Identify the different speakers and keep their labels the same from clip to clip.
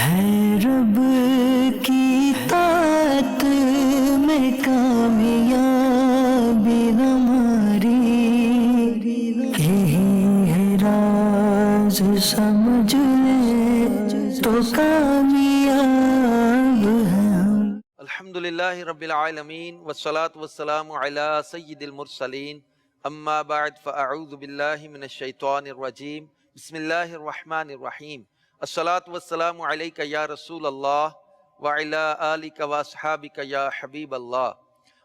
Speaker 1: ہے رب کی طاعت میں کامیابی ہماری، یہی ہے راز سمجھ لے تو کامیاب ہیں۔
Speaker 2: الحمدللہ رب العالمین والصلاة والسلام علی سید المرسلین، اما بعد فاعوذ باللہ من الشیطان الرجیم، بسم اللہ الرحمن الرحیم۔ الصلاة والسلام علیک یا رسول اللہ وعلی آلک واصحابک یا حبیب اللہ۔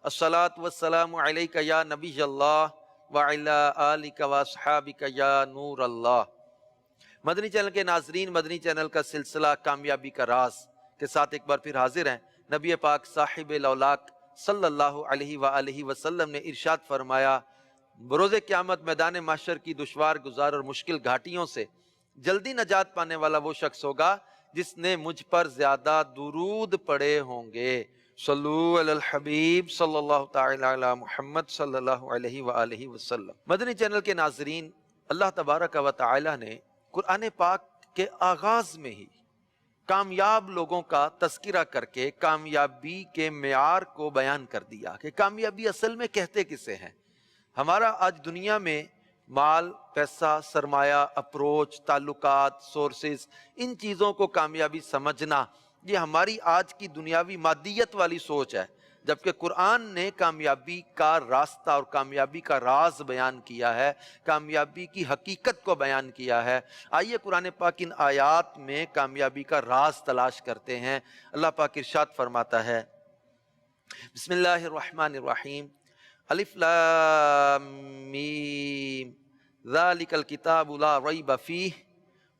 Speaker 2: الصلاة والسلام علیک یا نبی اللہ وعلی آلک واصحابک یا نور اللہ۔ مدنی چینل کے ناظرین، مدنی چینل کا سلسلہ کامیابی کا راز کے ساتھ ایک بار پھر حاضر ہیں۔ نبی پاک صاحب لولاک صلی اللہ علیہ وآلہ وسلم نے ارشاد فرمایا، بروز قیامت میدان محشر کی دشوار گزار اور مشکل گھاٹیوں سے جلدی نجات پانے والا وہ شخص ہوگا جس نے مجھ پر زیادہ درود پڑے ہوں گے۔ صلو علی الحبیب صلی اللہ تعالی علی محمد صلی اللہ علیہ وآلہ وسلم۔ مدنی چینل کے ناظرین، اللہ تبارک و تعالی نے قرآن پاک کے آغاز میں ہی کامیاب لوگوں کا تذکرہ کر کے کامیابی کے معیار کو بیان کر دیا کہ کامیابی اصل میں کہتے کسے ہیں۔ ہمارا آج دنیا میں مال، پیسہ، سرمایہ، اپروچ، تعلقات، سورسز، ان چیزوں کو کامیابی سمجھنا، یہ ہماری آج کی دنیاوی مادیت والی سوچ ہے، جبکہ قرآن نے کامیابی کا راستہ اور کامیابی کا راز بیان کیا ہے، کامیابی کی حقیقت کو بیان کیا ہے۔ آئیے قرآن پاک ان آیات میں کامیابی کا راز تلاش کرتے ہیں۔ اللہ پاک ارشاد فرماتا ہے، بسم اللہ الرحمن الرحیم، الف لام میم، ذالک الکتاب لا ریب فیہ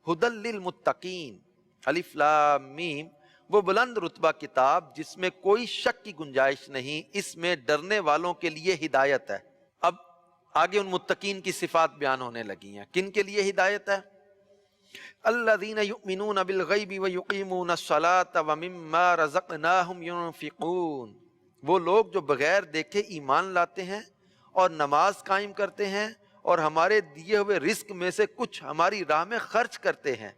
Speaker 2: ھدی للمتقین۔ الف لام میم، وہ بلند رتبہ کتاب جس میں کوئی شک کی گنجائش نہیں، اس میں ڈرنے والوں کے لیے ہدایت ہے۔ اب آگے ان متقین کی صفات بیان ہونے لگی ہیں۔ کن کے لیے ہدایت ہے؟ الذین یؤمنون بالغیب ویقیمون الصلاۃ ومما رزقناہم ینفقون، وہ لوگ جو بغیر دیکھے ایمان لاتے ہیں اور نماز قائم کرتے ہیں اور ہمارے دیے ہوئے رزق میں سے کچھ ہماری راہ میں خرچ کرتے ہیں۔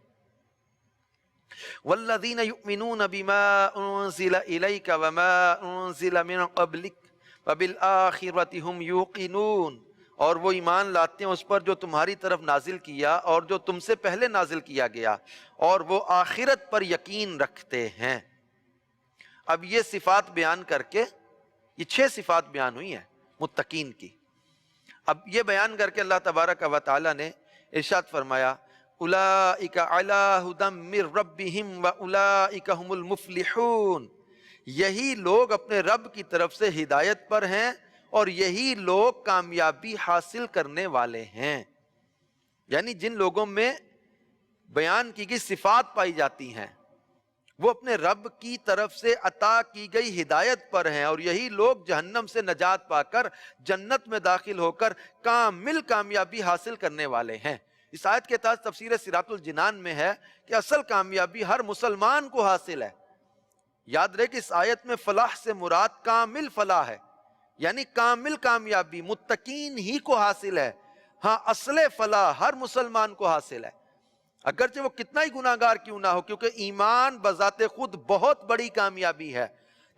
Speaker 2: والذین یؤمنون بما انزل الیک وما انزل من قبلک وبالآخرۃ ھم یوقنون، اور وہ ایمان لاتے ہیں اس پر جو تمہاری طرف نازل کیا اور جو تم سے پہلے نازل کیا گیا، اور وہ آخرت پر یقین رکھتے ہیں۔ اب یہ صفات بیان کر کے، یہ 6 صفات بیان ہوئی ہیں متقین کی۔ اب یہ بیان کر کے اللہ تبارک و تعالی نے ارشاد فرمایا، اولئک علی ھدی من ربہم واولئک ھم المفلحون، یہی لوگ اپنے رب کی طرف سے ہدایت پر ہیں اور یہی لوگ کامیابی حاصل کرنے والے ہیں۔ یعنی جن لوگوں میں بیان کی گئی صفات پائی جاتی ہیں وہ اپنے رب کی طرف سے عطا کی گئی ہدایت پر ہیں، اور یہی لوگ جہنم سے نجات پا کر جنت میں داخل ہو کر کامل کامیابی حاصل کرنے والے ہیں۔ اس آیت کے تحت تفسیر صراط الجنان میں ہے کہ اصل کامیابی ہر مسلمان کو حاصل ہے۔ یاد رہے کہ اس آیت میں فلاح سے مراد کامل فلاح ہے، یعنی کامل کامیابی متقین ہی کو حاصل ہے۔ ہاں، اصل فلاح ہر مسلمان کو حاصل ہے، اگرچہ وہ کتنا ہی گناہگار کیوں نہ ہو، کیونکہ ایمان بذات خود بہت بڑی کامیابی ہے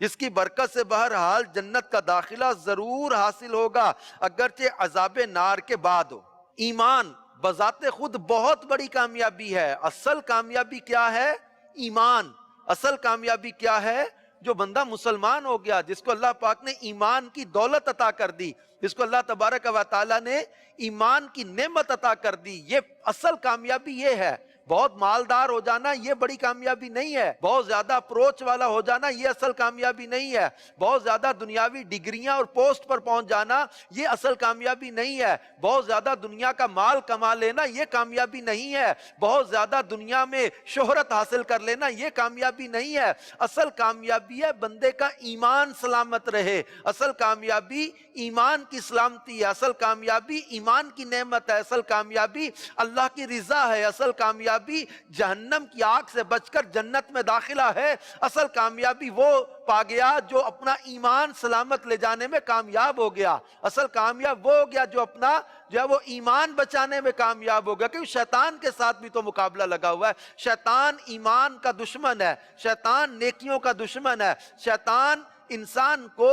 Speaker 2: جس کی برکت سے بہرحال جنت کا داخلہ ضرور حاصل ہوگا، اگرچہ عذاب نار کے بعد ہو۔ ایمان بذات خود بہت بڑی کامیابی ہے۔ اصل کامیابی کیا ہے؟ ایمان۔ اصل کامیابی کیا ہے؟ جو بندہ مسلمان ہو گیا، جس کو اللہ پاک نے ایمان کی دولت عطا کر دی، جس کو اللہ تبارک و تعالی نے ایمان کی نعمت عطا کر دی، یہ اصل کامیابی یہ ہے۔ بہت مالدار ہو جانا یہ بڑی کامیابی نہیں ہے، بہت زیادہ اپروچ والا ہو جانا یہ اصل کامیابی نہیں ہے، بہت زیادہ دنیاوی ڈگریاں اور پوسٹ پر پہنچ جانا یہ اصل کامیابی نہیں ہے، بہت زیادہ دنیا کا مال کما لینا یہ کامیابی نہیں ہے، بہت زیادہ دنیا میں شہرت حاصل کر لینا یہ کامیابی نہیں ہے۔ اصل کامیابی ہے بندے کا ایمان سلامت رہے، اصل کامیابی ایمان کی سلامتی ہے، اصل کامیابی ایمان کی نعمت ہے، اصل کامیابی اللہ کی رضا ہے، اصل کامیابی کامیابی جہنم کی آگ سے بچ کر جنت میں داخلہ ہے. اصل کامیابی وہ پا گیا جو اپنا ایمان سلامت لے جانے میں کامیاب ہو گیا. اصل کامیاب وہ ہو گیا جو اپنا جو ہے وہ ایمان بچانے میں کامیاب ہو گیا. کیونکہ شیطان کے ساتھ بھی تو مقابلہ لگا ہوا ہے. شیطان ایمان کا دشمن ہے, شیطان نیکیوں کا دشمن ہے. شیطان انسان کو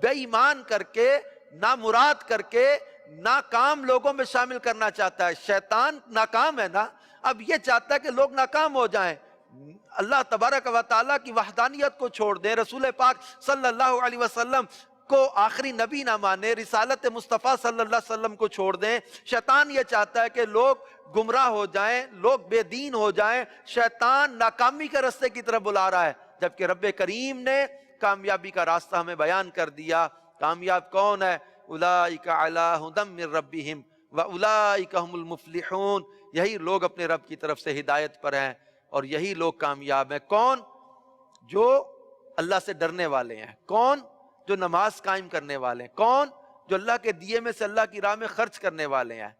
Speaker 2: بے ایمان کر کے, نامراد کر کے, ناکام لوگوں میں شامل کرنا چاہتا ہے. شیطان ناکام ہے نا, اب یہ چاہتا ہے کہ لوگ ناکام ہو جائیں, اللہ تبارک و تعالیٰ کی وحدانیت کو چھوڑ دیں, رسول پاک صلی اللہ علیہ وسلم کو آخری نبی نہ مانے, رسالت مصطفیٰ صلی اللہ علیہ وسلم کو چھوڑ دیں. شیطان یہ چاہتا ہے کہ لوگ گمراہ ہو جائیں, لوگ بے دین ہو جائیں. شیطان ناکامی کے راستے کی طرف بلا رہا ہے, جبکہ رب کریم نے کامیابی کا راستہ ہمیں بیان کر دیا. کامیاب کون ہے؟ اولئک علی ھدی من ربہم واولئک ھم المفلحون. یہی لوگ اپنے رب کی طرف سے ہدایت پر ہیں اور یہی لوگ کامیاب ہیں. کون؟ جو اللہ سے ڈرنے والے ہیں. کون؟ جو نماز قائم کرنے والے ہیں. کون؟ جو اللہ کے دیے میں سے اللہ کی راہ میں خرچ کرنے والے ہیں.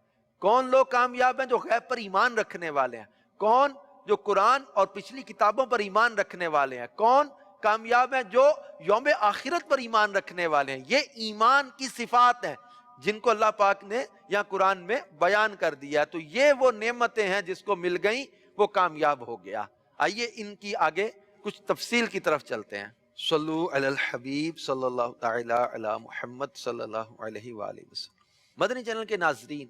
Speaker 2: کون لوگ کامیاب ہیں؟ جو غیب پر ایمان رکھنے والے ہیں. کون؟ جو قرآن اور پچھلی کتابوں پر ایمان رکھنے والے ہیں. کون کامیاب ہیں؟ جو یوم آخرت پر ایمان رکھنے والے ہیں. یہ ایمان کی صفات ہیں جن کو اللہ پاک نے یہاں قرآن میں بیان کر دیا. تو یہ وہ نعمتیں ہیں جس کو مل گئیں وہ کامیاب ہو گیا. آئیے ان کی آگے کچھ تفصیل کی طرف چلتے ہیں. صلو علی الحبیب صلی اللہ تعالی علی محمد صلی اللہ علیہ وآلہ وسلم. مدنی چینل کے ناظرین,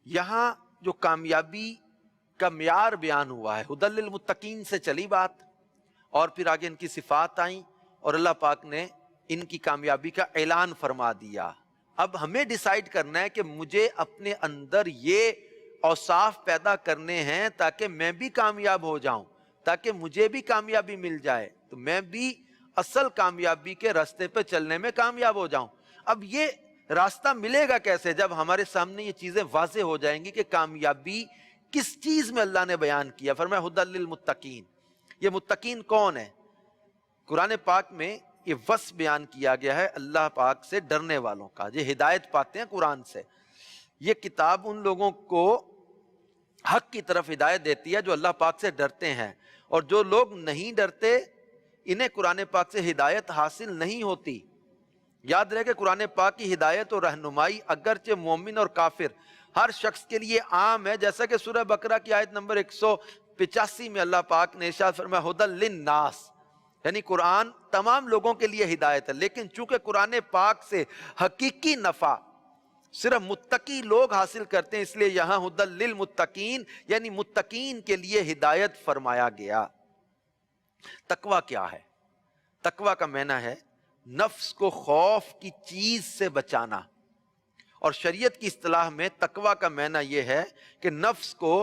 Speaker 2: یہاں جو کامیابی کا معیار بیان ہوا ہے, ھدی للمتقین سے چلی بات, اور پھر آگے ان کی صفات آئیں اور اللہ پاک نے ان کی کامیابی کا اعلان فرما دیا. اب ہمیں ڈیسائیڈ کرنا ہے کہ مجھے اپنے اندر یہ اوصاف پیدا کرنے ہیں تاکہ میں بھی کامیاب ہو جاؤں, تاکہ مجھے بھی کامیابی مل جائے, تو میں بھی اصل کامیابی کے راستے پہ چلنے میں کامیاب ہو جاؤں. اب یہ راستہ ملے گا کیسے؟ جب ہمارے سامنے یہ چیزیں واضح ہو جائیں گی کہ کامیابی کس چیز میں اللہ نے بیان کیا. فرمایا ھدی للمتقین. یہ متقین کون ہے؟ قرآن پاک میں یہ وصف بیان کیا گیا ہے اللہ پاک سے ڈرنے والوں کا. یہ ہدایت پاتے ہیں قرآن سے. یہ کتاب ان لوگوں کو حق کی طرف ہدایت دیتی ہے جو اللہ پاک سے ڈرتے ہیں, اور جو لوگ نہیں ڈرتے انہیں قرآن پاک سے ہدایت حاصل نہیں ہوتی. یاد رہے کہ قرآن پاک کی ہدایت اور رہنمائی اگرچہ مومن اور کافر ہر شخص کے لیے عام ہے, جیسا کہ سورہ بقرہ کی آیت نمبر 185 میں اللہ پاک نے ارشاد فرمایا ھدی للناس, یعنی قرآن تمام لوگوں کے لیے ہدایت ہے. لیکن چونکہ قرآن پاک سے حقیقی نفع صرف متقی لوگ حاصل کرتے ہیں, اس لیے یہاں ھدی للمتقین یعنی متقین کے لیے ہدایت فرمایا گیا. تقوی کیا ہے؟ تقوی کا معنی ہے نفس کو خوف کی چیز سے بچانا, اور شریعت کی اصطلاح میں تقوی کا معنی یہ ہے کہ نفس کو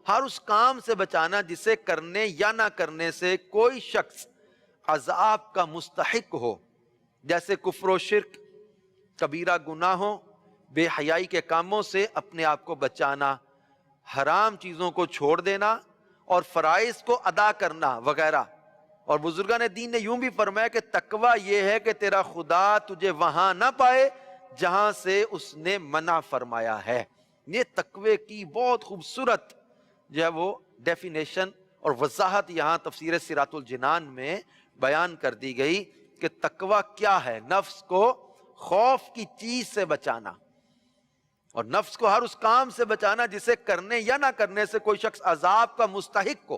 Speaker 2: ہر اس کام سے بچانا جسے کرنے یا نہ کرنے سے کوئی شخص عذاب کا مستحق ہو, جیسے کفر و شرک, کبیرہ گناہوں, بے حیائی کے کاموں سے اپنے آپ کو بچانا, حرام چیزوں کو چھوڑ دینا اور فرائض کو ادا کرنا وغیرہ. اور بزرگان دین نے یوں بھی فرمایا کہ تقوی یہ ہے کہ تیرا خدا تجھے وہاں نہ پائے جہاں سے اس نے منع فرمایا ہے. یہ تقوی کی بہت خوبصورت جو ہے وہ ڈیفینیشن اور وضاحت یہاں تفسیر صراط الجنان میں بیان کر دی گئی کہ تقوی کیا ہے. نفس کو خوف کی چیز سے بچانا اور نفس کو ہر اس کام سے بچانا جسے کرنے یا نہ کرنے سے کوئی شخص عذاب کا مستحق ہو.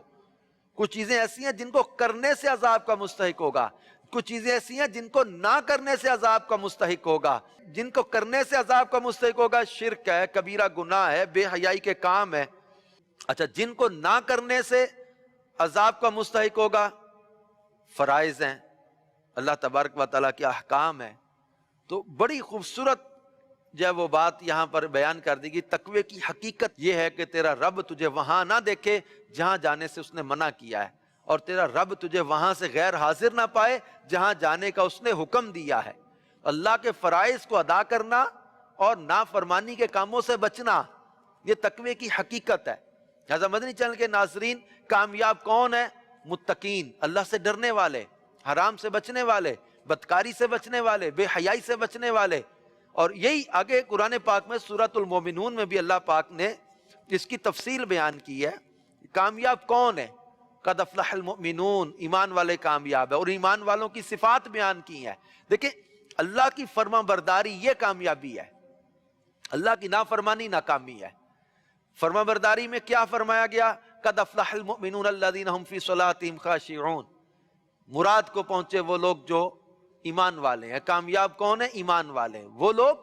Speaker 2: کچھ چیزیں ایسی ہیں جن کو کرنے سے عذاب کا مستحق ہوگا, کچھ چیزیں ایسی ہیں جن کو نہ کرنے سے عذاب کا مستحق ہوگا. جن کو کرنے سے عذاب کا مستحق ہوگا شرک ہے, کبیرہ گناہ ہے, بے حیائی کے کام ہے. اچھا, جن کو نہ کرنے سے عذاب کا مستحق ہوگا فرائض ہیں, اللہ تبارک و تعالیٰ کے احکام ہیں. تو بڑی خوبصورت جو ہے وہ بات یہاں پر بیان کر دی گئی. تقوی کی حقیقت یہ ہے کہ تیرا رب تجھے وہاں نہ دیکھے جہاں جانے سے اس نے منع کیا ہے, اور تیرا رب تجھے وہاں سے غیر حاضر نہ پائے جہاں جانے کا اس نے حکم دیا ہے. اللہ کے فرائض کو ادا کرنا اور نافرمانی کے کاموں سے بچنا, یہ تقوی کی حقیقت ہے. لہذا مدنی چینل کے ناظرین, کامیاب کون ہے؟ متقین, اللہ سے ڈرنے والے, حرام سے بچنے والے, بدکاری سے بچنے والے, بے حیائی سے بچنے والے. اور یہی آگے قرآن پاک میں سورۃ المومنون میں بھی اللہ پاک نے اس کی تفصیل بیان کی ہے. کامیاب کون ہے؟ قد افلح المؤمنون، ایمان والے کامیاب ہے، اور ایمان والوں کی صفات بیان کی ہیں۔ دیکھیں اللہ کی فرما برداری یہ کامیابی ہے، اللہ کی نافرمانی ناکامی ہے۔ فرما برداری میں کیا فرمایا گیا؟ قد افلح المؤمنون الذین هم فی صلاتهم خاشعون، مراد کو پہنچے وہ لوگ جو ایمان والے ہیں۔ کامیاب کون ہے؟ ایمان والے ہیں، وہ لوگ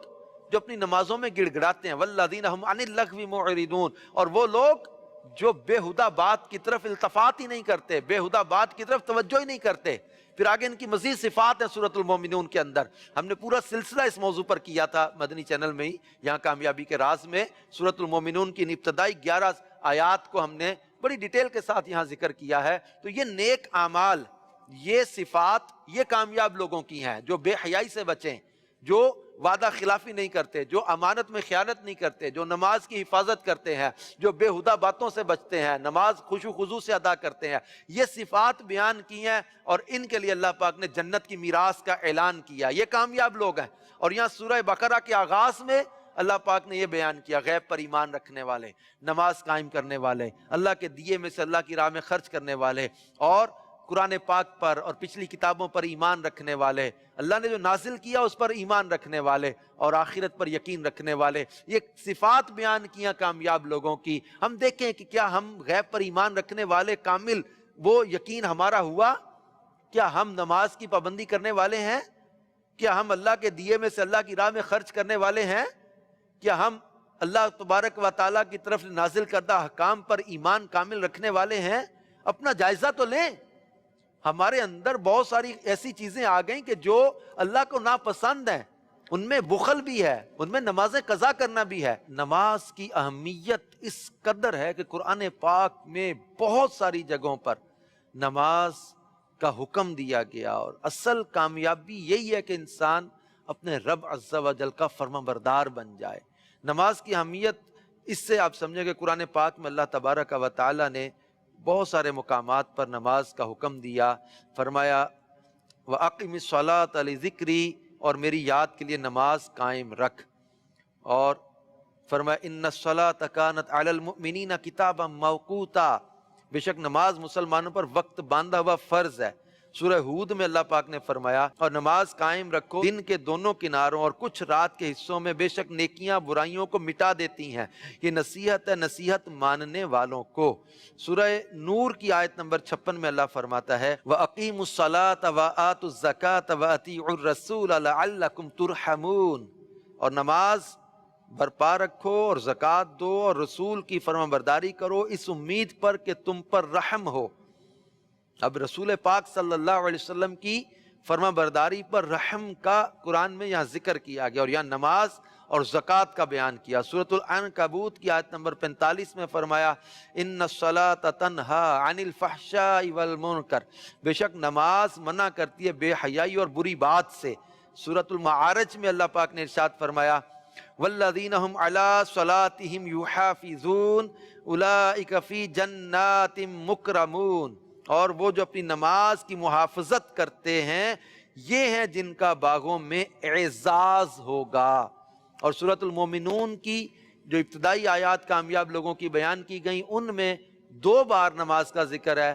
Speaker 2: جو اپنی نمازوں میں گڑ گڑاتے ہیں۔ والذین هم عن اللغو معرضون، اور وہ لوگ جو بےہودہ بات کی طرف التفات ہی نہیں کرتے، بےہودہ بات کی طرف توجہ ہی نہیں کرتے۔ پھر آگے ان کی مزید صفات ہیں سورۃ المومنون کے اندر۔ ہم نے پورا سلسلہ اس موضوع پر کیا تھا مدنی چینل میں ہی، یہاں کامیابی کے راز میں سورۃ المومنون کی ابتدائی 11 آیات کو ہم نے بڑی ڈیٹیل کے ساتھ یہاں ذکر کیا ہے۔ تو یہ نیک اعمال، یہ صفات، یہ کامیاب لوگوں کی ہیں جو بے حیائی سے بچیں، جو وعدہ خلافی نہیں کرتے، جو امانت میں خیانت نہیں کرتے، جو نماز کی حفاظت کرتے ہیں، جو بےہودہ باتوں سے بچتے ہیں، نماز خشوع و خضوع سے ادا کرتے ہیں۔ یہ صفات بیان کی ہیں اور ان کے لیے اللہ پاک نے جنت کی میراث کا اعلان کیا۔ یہ کامیاب لوگ ہیں۔ اور یہاں سورہ بقرہ کے آغاز میں اللہ پاک نے یہ بیان کیا، غیب پر ایمان رکھنے والے، نماز قائم کرنے والے، اللہ کے دیے میں سے اللہ کی راہ میں خرچ کرنے والے، اور قرآن پاک پر اور پچھلی کتابوں پر ایمان رکھنے والے، اللہ نے جو نازل کیا اس پر ایمان رکھنے والے، اور آخرت پر یقین رکھنے والے۔ یہ صفات بیان کیا کامیاب لوگوں کی۔ ہم دیکھیں کہ کیا ہم غیب پر ایمان رکھنے والے کامل وہ یقین ہمارا ہوا؟ کیا ہم نماز کی پابندی کرنے والے ہیں؟ کیا ہم اللہ کے دیے میں سے اللہ کی راہ میں خرچ کرنے والے ہیں؟ کیا ہم اللہ تبارک و تعالیٰ کی طرف نازل کردہ احکام پر ایمان کامل رکھنے والے ہیں؟ اپنا جائزہ تو لیں۔ ہمارے اندر بہت ساری ایسی چیزیں آ گئیں کہ جو اللہ کو ناپسند ہیں، ان میں بخل بھی ہے، ان میں نمازیں قضا کرنا بھی ہے۔ نماز کی اہمیت اس قدر ہے کہ قرآن پاک میں بہت ساری جگہوں پر نماز کا حکم دیا گیا، اور اصل کامیابی یہی ہے کہ انسان اپنے رب عز و جل کا فرما بردار بن جائے۔ نماز کی اہمیت اس سے آپ سمجھیں کہ قرآن پاک میں اللہ تبارک و تعالیٰ نے بہت سارے مقامات پر نماز کا حکم دیا۔ فرمایا وَأَقِمِ الصَّلَاةَ لِذِكْرِي، اور میری یاد کے لیے نماز قائم رکھ۔ اور فرمایا إِنَّ الصَّلَاةَ كَانَتْ عَلَى الْمُؤْمِنِينَ كِتَابًا مَوْقُوتًا، بے شک نماز مسلمانوں پر وقت باندھا ہوا فرض ہے۔ سورہ ہود میں اللہ پاک نے فرمایا اور نماز قائم رکھو دن کے دونوں کناروں اور کچھ رات کے حصوں میں، بے شک نیکیاں برائیوں کو مٹا دیتی ہیں، یہ نصیحت ہے نصیحت ماننے والوں کو۔ سورہ نور کی آیت نمبر 56 میں اللہ فرماتا ہے وَأَقِيمُوا الصَّلَاةَ وَآتُوا الزَّكَاةَ وَأَطِيعُوا الرَّسُولَ لَعَلَّكُمْ تُرْحَمُونَ، اور نماز برپا رکھو اور زکوٰۃ دو اور رسول کی فرما برداری کرو اس امید پر کہ تم پر رحم ہو۔ اب رسول پاک صلی اللہ علیہ وسلم کی فرما برداری پر رحم کا قرآن میں یہاں ذکر کیا گیا، اور یہاں نماز اور زکوٰۃ کا بیان کیا۔ سورۃ العنکبوت کی آیت نمبر 45 میں فرمایا ان الصلاۃ تنہی عن الفحشاء والمنکر، بے شک نماز منع کرتی ہے بے حیائی اور بری بات سے۔ سورۃ المعارج میں اللہ پاک نے ارشاد فرمایا والذین هم علی صلاتهم یحافظون اولئک فی جنات مکرمون، اور وہ جو اپنی نماز کی محافظت کرتے ہیں یہ ہیں جن کا باغوں میں اعزاز ہوگا۔ اور سورۃ المومنون کی جو ابتدائی آیات کامیاب لوگوں کی بیان کی گئیں ان میں 2 بار نماز کا ذکر ہے۔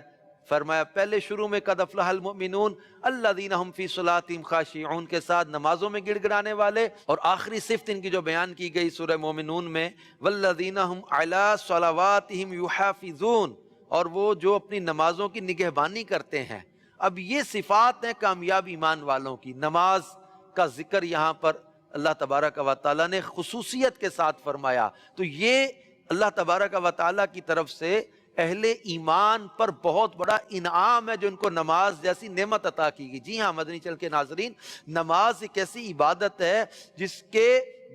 Speaker 2: فرمایا پہلے شروع میں قد افلح المؤمنون الذین هم فی صلاتهم خاشعون کے ساتھ نمازوں میں گڑ گڑانے والے، اور آخری صفت ان کی جو بیان کی گئی سورہ مومنون میں والذین هم علی صلواتهم یحافظون، اور وہ جو اپنی نمازوں کی نگہبانی کرتے ہیں۔ اب یہ صفات ہیں کامیاب ایمان والوں کی۔ نماز کا ذکر یہاں پر اللہ تبارک و تعالیٰ نے خصوصیت کے ساتھ فرمایا، تو یہ اللہ تبارک و تعالیٰ کی طرف سے اہل ایمان پر بہت بڑا انعام ہے جو ان کو نماز جیسی نعمت عطا کی گئی۔ جی ہاں مدنی چل کے ناظرین، نماز ایک ایسی عبادت ہے جس کے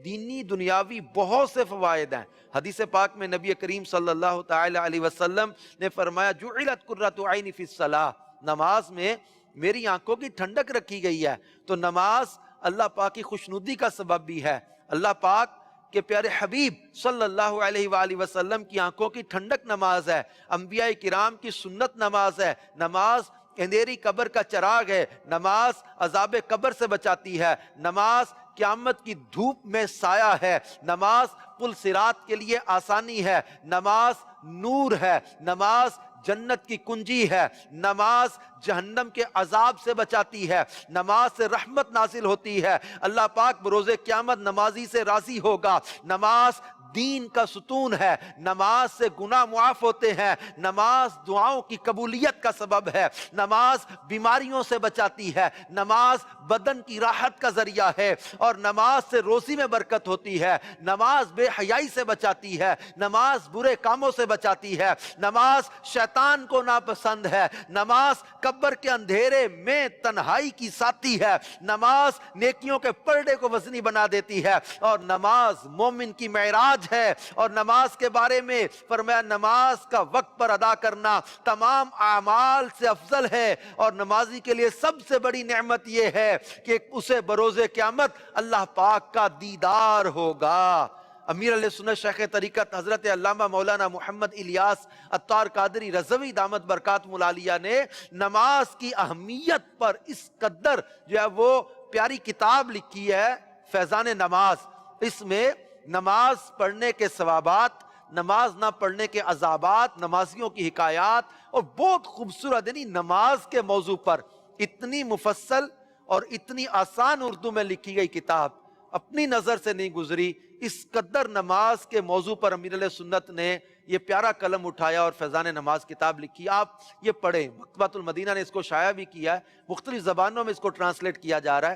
Speaker 2: دینی دنیاوی بہت سے فوائد ہیں۔ حدیث پاک میں نبی کریم صلی اللہ تعالی علیہ وسلم نے فرمایا جعلت قرۃ عینی فی الصلاۃ، نماز میں میری آنکھوں کی ٹھنڈک رکھی گئی ہے۔ تو نماز اللہ پاک کی خوشنودی کا سبب بھی ہے۔ اللہ پاک کے پیارے حبیب صلی اللہ علیہ وآلہ وسلم کی آنکھوں کی ٹھنڈک نماز ہے، انبیاء کرام کی سنت نماز ہے۔ نماز اندھیری قبر کا چراغ ہے، نماز عذاب قبر سے بچاتی ہے، نماز قیامت کی دھوپ میں سایہ ہے، نماز پل صراط کے لیے آسانی ہے، نماز نور ہے، نماز جنت کی کنجی ہے، نماز جہنم کے عذاب سے بچاتی ہے، نماز سے رحمت نازل ہوتی ہے، اللہ پاک بروز قیامت نمازی سے راضی ہوگا، نماز دین کا ستون ہے، نماز سے گناہ معاف ہوتے ہیں، نماز دعاؤں کی قبولیت کا سبب ہے، نماز بیماریوں سے بچاتی ہے، نماز بدن کی راحت کا ذریعہ ہے، اور نماز سے روزی میں برکت ہوتی ہے، نماز بے حیائی سے بچاتی ہے، نماز برے کاموں سے بچاتی ہے، نماز شیطان کو ناپسند ہے، نماز قبر کے اندھیرے میں تنہائی کی ساتھی ہے، نماز نیکیوں کے پردے کو وزنی بنا دیتی ہے، اور نماز مومن کی معراج ہے، اور نماز کے بارے میں فرمایا نماز کا وقت پر ادا کرنا تمام اعمال سے افضل ہے، اور نمازی کے لیے سب سے بڑی نعمت یہ ہے کہ اسے بروز قیامت اللہ پاک کا دیدار ہوگا۔ امیر علیہ سنت شیخ طریقت حضرت علامہ مولانا محمد الیاس عطار قادری رضوی دامت برکاتہ العالیہ نے نماز کی اہمیت پر اس قدر جو ہے وہ پیاری کتاب لکھی ہے، فیضان نماز۔ اس میں نماز پڑھنے کے ثوابات، نماز نہ پڑھنے کے عذابات، نمازیوں کی حکایات، اور بہت خوبصورت، یعنی نماز کے موضوع پر اتنی مفصل اور اتنی آسان اردو میں لکھی گئی کتاب اپنی نظر سے نہیں گزری۔ اس قدر نماز کے موضوع پر امیر علیہ سنت نے یہ پیارا قلم اٹھایا اور فیضان نماز کتاب لکھی۔ آپ یہ پڑھیں، مکتبۃ المدینہ نے اس کو شائع بھی کیا ہے، مختلف زبانوں میں اس کو ٹرانسلیٹ کیا جا رہا ہے۔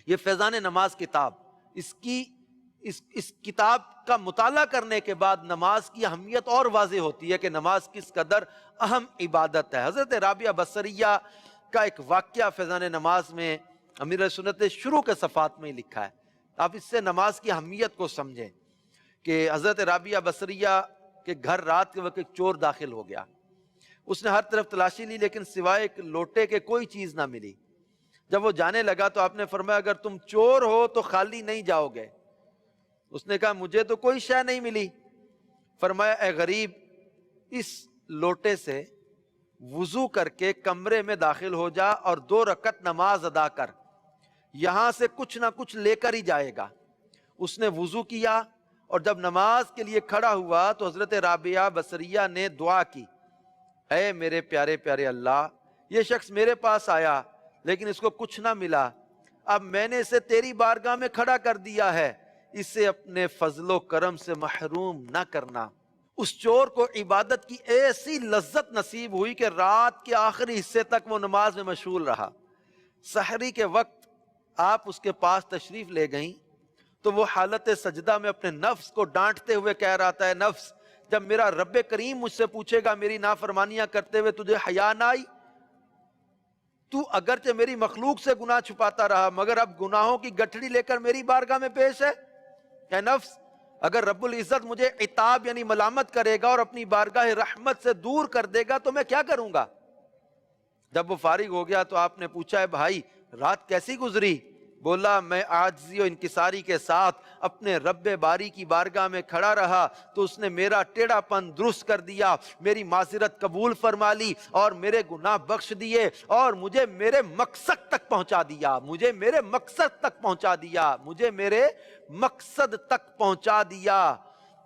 Speaker 2: یہ فیضان نماز کتاب، اس کتاب کا مطالعہ کرنے کے بعد نماز کی اہمیت اور واضح ہوتی ہے کہ نماز کس قدر اہم عبادت ہے۔ حضرت رابعہ بصریہ کا ایک واقعہ فیضان نماز میں امیر علیہ سنت نے شروع کے صفحات میں ہی لکھا ہے۔ آپ اس سے نماز کی اہمیت کو سمجھیں کہ حضرت رابعہ بصریہ کے گھر رات کے وقت ایک چور داخل ہو گیا۔ اس نے ہر طرف تلاشی لی لیکن سوائے ایک لوٹے کے کوئی چیز نہ ملی۔ جب وہ جانے لگا تو آپ نے فرمایا اگر تم چور ہو تو خالی نہیں جاؤ گے۔ اس نے کہا مجھے تو کوئی شے نہیں ملی۔ فرمایا اے غریب، اس لوٹے سے وضو کر کے کمرے میں داخل ہو جا اور 2 رکعت نماز ادا کر، یہاں سے کچھ نہ کچھ لے کر ہی جائے گا۔ اس نے وضو کیا اور جب نماز کے لیے کھڑا ہوا تو حضرت رابعہ بصریہ نے دعا کی، اے میرے پیارے پیارے اللہ، یہ شخص میرے پاس آیا لیکن اس کو کچھ نہ ملا، اب میں نے اسے تیری بارگاہ میں کھڑا کر دیا ہے، اسے اپنے فضل و کرم سے محروم نہ کرنا۔ اس چور کو عبادت کی ایسی لذت نصیب ہوئی کہ رات کے آخری حصے تک وہ نماز میں مشغول رہا۔ سحری کے وقت آپ اس کے پاس تشریف لے گئیں تو وہ حالت سجدہ میں اپنے نفس کو ڈانٹتے ہوئے کہہ رہا تھا، اے نفس، جب میرا رب کریم مجھ سے پوچھے گا میری نافرمانیاں کرتے ہوئے تجھے حیا نہ آئی؟ تو اگرچہ میری مخلوق سے گناہ چھپاتا رہا مگر اب گناہوں کی گٹھڑی لے کر میری بارگاہ میں پیش ہے۔ اے نفس، اگر رب العزت مجھے عتاب یعنی ملامت کرے گا اور اپنی بارگاہ رحمت سے دور کر دے گا تو میں کیا کروں گا؟ جب وہ فارغ ہو گیا تو آپ نے پوچھا، ہے بھائی رات کیسی گزری؟ بولا میں عاجزی و انکساری کے ساتھ اپنے رب باری کی بارگاہ میں کھڑا رہا تو اس نے میرا ٹیڑھا پن درست کر دیا، میری معذرت قبول فرما لی اور میرے گناہ بخش دیے اور مجھے میرے مقصد تک پہنچا دیا، مجھے میرے مقصد تک پہنچا دیا، مجھے میرے مقصد تک پہنچا دیا۔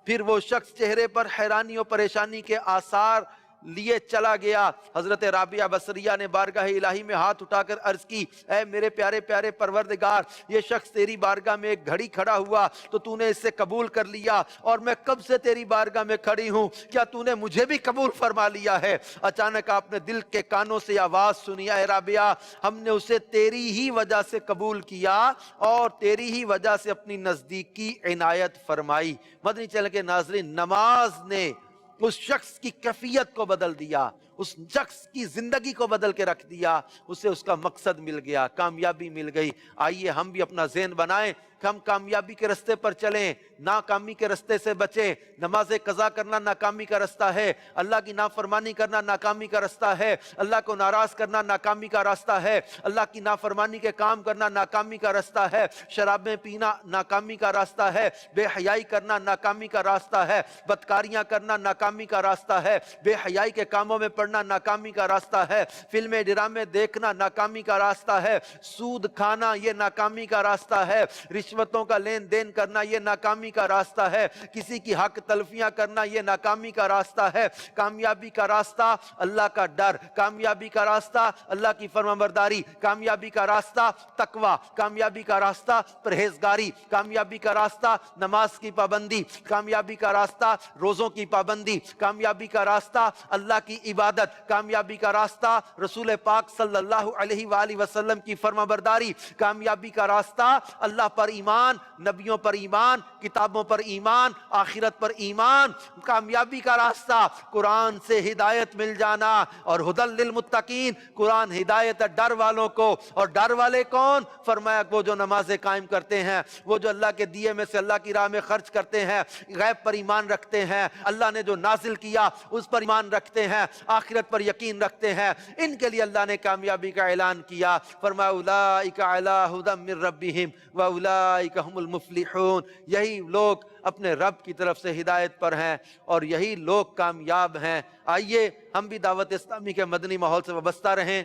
Speaker 2: پھر وہ شخص چہرے پر حیرانی و پریشانی کے آثار لیے چلا گیا۔ حضرت رابعہ بصریہ نے بارگاہ الہی میں ہاتھ اٹھا کر عرض کی، اے میرے پیارے پیارے پروردگار، یہ شخص تیری بارگاہ میں ایک گھڑی کھڑا ہوا تو تو نے اس سے قبول کر لیا اور میں کب سے تیری بارگاہ میں کھڑی ہوں، کیا تو نے مجھے بھی قبول فرما لیا ہے؟ اچانک آپ نے دل کے کانوں سے آواز سنی، اے رابعہ، ہم نے اسے تیری ہی وجہ سے قبول کیا اور تیری ہی وجہ سے اپنی نزدیکی عنایت فرمائی۔ مدنی چینل کے ناظرین، نماز نے اس شخص کی کیفیت کو بدل دیا، اس شخص کی زندگی کو بدل کے رکھ دیا، اسے اس کا مقصد مل گیا، کامیابی مل گئی۔ آئیے ہم بھی اپنا ذہن بنائیں کہ ہم کامیابی کے رستے پر چلیں، ناکامی کے رستے سے بچیں۔ نماز قضا کرنا ناکامی کا رستہ ہے، اللہ کی نافرمانی کرنا ناکامی کا رستہ ہے، اللہ کو ناراض کرنا ناکامی کا راستہ ہے، اللہ کی نافرمانی کے کام کرنا ناکامی کا راستہ ہے، شرابیں پینا ناکامی کا راستہ ہے، بے حیائی کرنا ناکامی کا راستہ ہے، بدکاریاں کرنا ناکامی کا راستہ ہے، بے حیائی کے کاموں میں پڑنا پڑھنا ناکامی کا راستہ ہے، فلمیں ڈرامے دیکھنا ناکامی کا راستہ ہے، سود کھانا یہ ناکامی کا راستہ ہے، رشوتوں کا لین دین کرنا یہ ناکامی کا راستہ ہے، کسی کی حق تلفیاں کرنا یہ ناکامی کا راستہ ہے۔ کامیابی کا راستہ اللہ کا ڈر، کامیابی کا راستہ اللہ کی فرمانبرداری، کامیابی کا راستہ تقوی، کامیابی کا راستہ پرہیزگاری، کامیابی کا راستہ نماز کی پابندی، کامیابی کا راستہ روزوں کی پابندی، کامیابی کا راستہ اللہ کی عبادت، کامیابی کا راستہ رسول پاک صلی اللہ علیہ وآلہ وسلم کی فرمانبرداری، کامیابی کا راستہ اللہ پر ایمان، نبیوں پر ایمان، کتابوں پر ایمان، آخرت پر ایمان، کامیابی کا راستہ قرآن سے ہدایت مل جانا، اور ہدی للمتقین، قرآن ہدایت ہے ڈر والوں کو، اور ڈر والے کون؟ فرمایا وہ جو نمازیں قائم کرتے ہیں، وہ جو اللہ کے دیے میں سے اللہ کی راہ میں خرچ کرتے ہیں، غیب پر ایمان رکھتے ہیں، اللہ نے جو نازل کیا اس پر ایمان رکھتے ہیں، آخرت پر یقین رکھتے ہیں، ان کے لیے اللہ نے کامیابی کا اعلان کیا۔ فرمایا اولئک علی ھدی من ربہم واولئک ھم المفلحون، یہی لوگ اپنے رب کی طرف سے ہدایت پر ہیں اور یہی لوگ کامیاب ہیں۔ آئیے ہم بھی دعوت اسلامی کے مدنی ماحول سے وابستہ رہیں،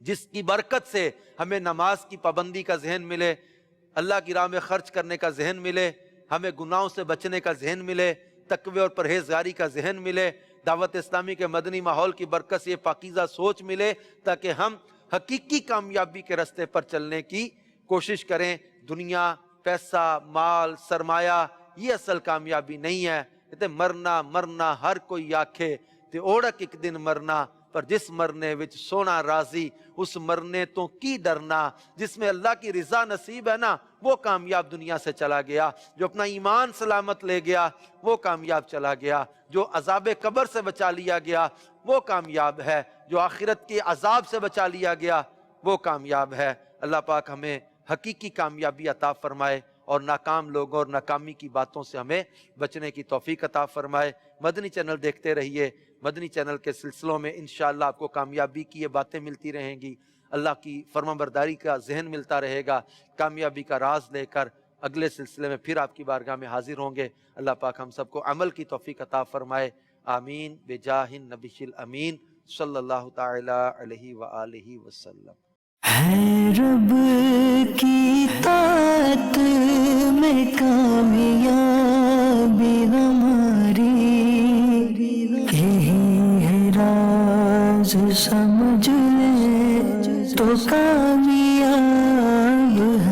Speaker 2: جس کی برکت سے ہمیں نماز کی پابندی کا ذہن ملے، اللہ کی راہ میں خرچ کرنے کا ذہن ملے، ہمیں گناہوں سے بچنے کا ذہن ملے، تقوی اور پرہیزگاری کا ذہن ملے، دعوت اسلامی کے مدنی ماحول کی برکت سے یہ پاکیزہ سوچ ملے، تاکہ ہم حقیقی کامیابی کے راستے پر چلنے کی کوشش کریں۔ دنیا، پیسہ، مال، سرمایہ یہ اصل کامیابی نہیں ہے۔ کہتے مرنا مرنا ہر کوئی آکھے تے اوڑک ایک دن مرنا، پر جس مرنے وچ سونا راضی اس مرنے تو کی ڈرنا۔ جس میں اللہ کی رضا نصیب ہے نا وہ کامیاب دنیا سے چلا گیا، جو اپنا ایمان سلامت لے گیا وہ کامیاب چلا گیا، جو عذاب قبر سے بچا لیا گیا وہ کامیاب ہے، جو آخرت کے عذاب سے بچا لیا گیا وہ کامیاب ہے۔ اللہ پاک ہمیں حقیقی کامیابی عطا فرمائے اور ناکام لوگوں اور ناکامی کی باتوں سے ہمیں بچنے کی توفیق عطا فرمائے۔ مدنی چینل دیکھتے رہیے، مدنی چینل کے سلسلوں میں انشاءاللہ آپ کو کامیابی کی یہ باتیں ملتی رہیں گی، اللہ کی فرمانبرداری کا ذہن ملتا رہے گا۔ کامیابی کا راز لے کر اگلے سلسلے میں پھر آپ کی بارگاہ میں حاضر ہوں گے۔ اللہ پاک ہم سب کو عمل کی توفیق عطا فرمائے، آمین بجاہ النبی الامین صلی اللہ تعالی علیہ وآلہ وسلم۔
Speaker 1: ہے رب کی طاعت میں کامیابی ہماری، یہی ہے راز سمجھ لے تو کامیاب ہے۔